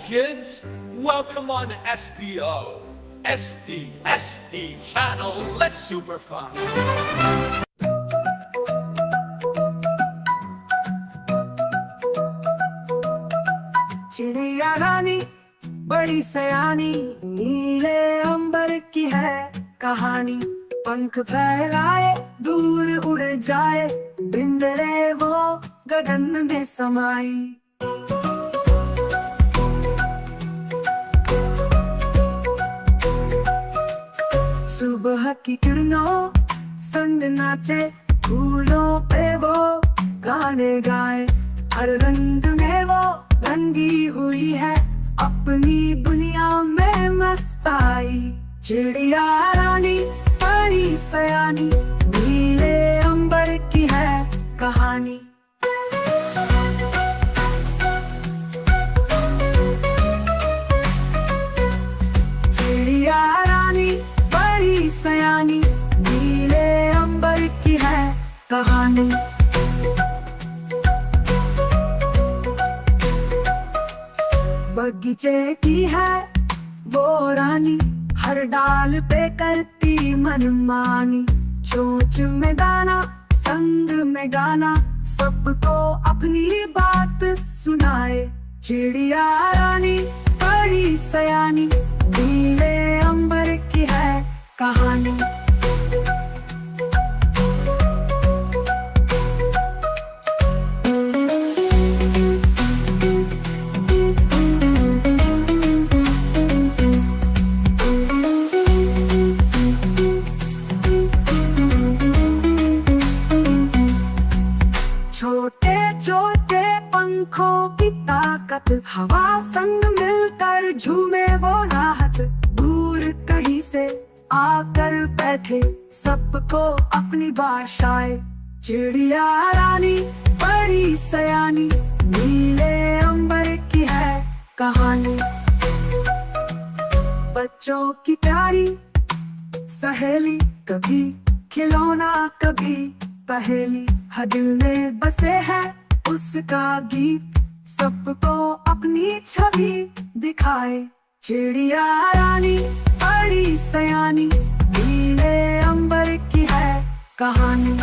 kids? Welcome on SPO. SP channel, let's super fun. चिड़िया रानी बड़ी सयानी, नीले अंबर की है कहानी। पंख फैलाए दूर उड़ जाए, बिन डरे वो गगन में समाई। सुबह की किरणों संग नाचे, फूलों पे वो गाने गाए। हर रंग में वो रंगी हुई है, अपनी दुनिया में मस्त आई। चिड़िया रानी बड़ी सयानी, नीले अंबर की है कहानी। चिड़िया रानी बड़ी सयानी, नीले अंबर की है कहानी। बगीचे की है वो रानी, हर डाल पे करती मनमानी। चोंच में दाना संग में गाना, सबको अपनी बात सुनाए। चिड़िया रानी बड़ी सयानी, नीले अंबर की है कहानी। छोटे छोटे पंखों की ताकत, हवा संग मिलकर झूमे वो राहत। दूर कहीं से आकर बैठे, सबको अपनी भाषाएं। चिड़िया रानी बड़ी सयानी, नीले अंबर की है कहानी। बच्चों की प्यारी सहेली, कभी खिलौना कभी पहेली। हर दिल में बसे है उसका गीत, सबको अपनी छवि दिखाए। चिड़िया रानी बड़ी सयानी, नीले अंबर की है कहानी।